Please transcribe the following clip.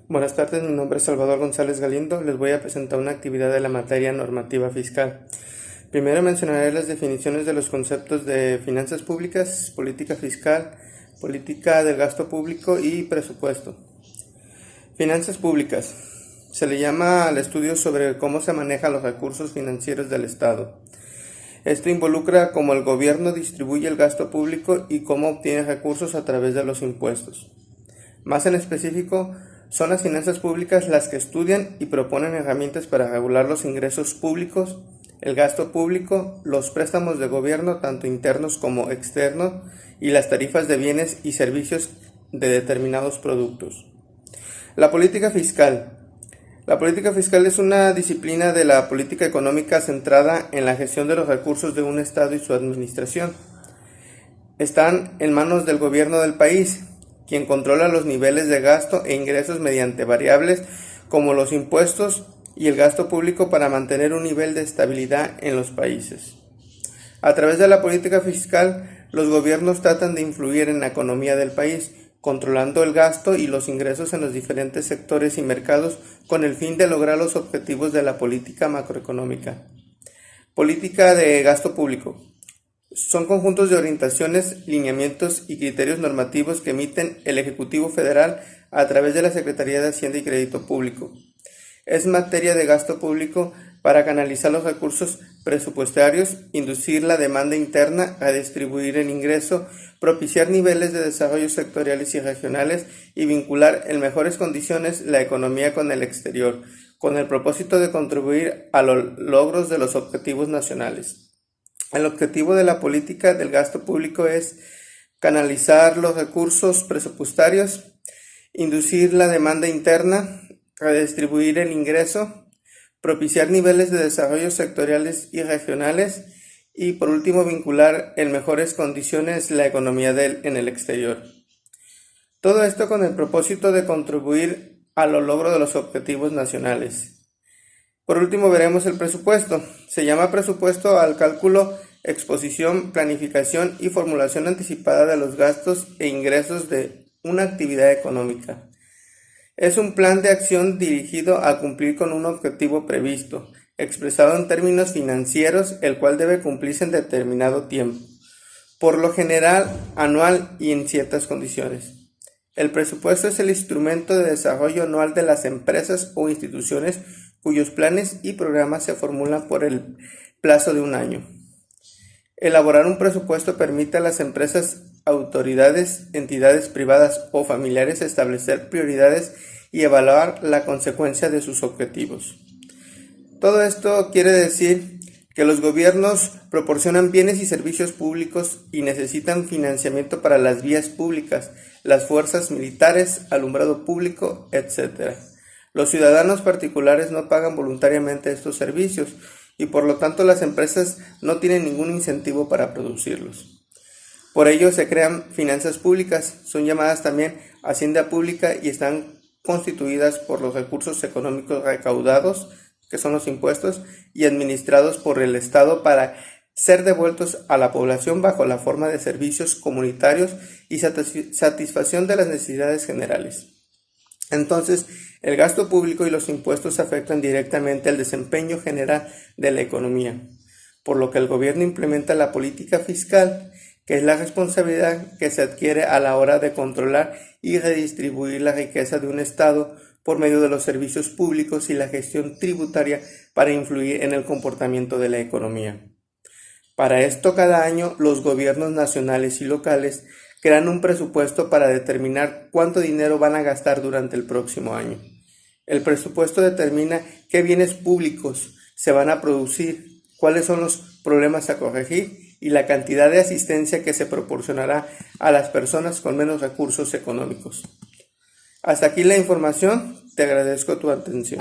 Buenas tardes, mi nombre es Salvador González Galindo. Les voy a presentar una actividad de la materia normativa fiscal. Primero mencionaré las definiciones de los conceptos de finanzas públicas, política fiscal, política del gasto público y presupuesto. Finanzas públicas. Se le llama al estudio sobre cómo se manejan los recursos financieros del Estado. Esto involucra cómo el gobierno distribuye el gasto público y cómo obtiene recursos a través de los impuestos. Más en específico, son las finanzas públicas las que estudian y proponen herramientas para regular los ingresos públicos, el gasto público, los préstamos de gobierno, tanto internos como externos, y las tarifas de bienes y servicios de determinados productos. La política fiscal. La política fiscal es una disciplina de la política económica centrada en la gestión de los recursos de un Estado y su administración. Están en manos del gobierno del país, quien controla los niveles de gasto e ingresos mediante variables como los impuestos y el gasto público para mantener un nivel de estabilidad en los países. A través de la política fiscal, los gobiernos tratan de influir en la economía del país, controlando el gasto y los ingresos en los diferentes sectores y mercados con el fin de lograr los objetivos de la política macroeconómica. Política de gasto público. Son conjuntos de orientaciones, lineamientos y criterios normativos que emiten el Ejecutivo Federal a través de la Secretaría de Hacienda y Crédito Público. Es materia de gasto público para canalizar los recursos presupuestarios, inducir la demanda interna, a distribuir el ingreso, propiciar niveles de desarrollo sectoriales y regionales y vincular en mejores condiciones la economía con el exterior, con el propósito de contribuir a los logros de los objetivos nacionales. El objetivo de la política del gasto público es canalizar los recursos presupuestarios, inducir la demanda interna, redistribuir el ingreso, propiciar niveles de desarrollo sectoriales y regionales y, por último, vincular en mejores condiciones la economía en el exterior. Todo esto con el propósito de contribuir a lo logro de los objetivos nacionales. Por último veremos el presupuesto. Se llama presupuesto al cálculo, exposición, planificación y formulación anticipada de los gastos e ingresos de una actividad económica. Es un plan de acción dirigido a cumplir con un objetivo previsto, expresado en términos financieros, el cual debe cumplirse en determinado tiempo, por lo general anual y en ciertas condiciones. El presupuesto es el instrumento de desarrollo anual de las empresas o instituciones cuyos planes y programas se formulan por el plazo de un año. Elaborar un presupuesto permite a las empresas, autoridades, entidades privadas o familiares establecer prioridades y evaluar la consecuencia de sus objetivos. Todo esto quiere decir que los gobiernos proporcionan bienes y servicios públicos y necesitan financiamiento para las vías públicas, las fuerzas militares, alumbrado público, etc. Los ciudadanos particulares no pagan voluntariamente estos servicios y por lo tanto las empresas no tienen ningún incentivo para producirlos. Por ello se crean finanzas públicas, son llamadas también hacienda pública y están constituidas por los recursos económicos recaudados, que son los impuestos, y administrados por el Estado para ser devueltos a la población bajo la forma de servicios comunitarios y satisfacción de las necesidades generales. Entonces, el gasto público y los impuestos afectan directamente el desempeño general de la economía, por lo que el gobierno implementa la política fiscal, que es la responsabilidad que se adquiere a la hora de controlar y redistribuir la riqueza de un Estado por medio de los servicios públicos y la gestión tributaria para influir en el comportamiento de la economía. Para esto, cada año, los gobiernos nacionales y locales crean un presupuesto para determinar cuánto dinero van a gastar durante el próximo año. El presupuesto determina qué bienes públicos se van a producir, cuáles son los problemas a corregir y la cantidad de asistencia que se proporcionará a las personas con menos recursos económicos. Hasta aquí la información, te agradezco tu atención.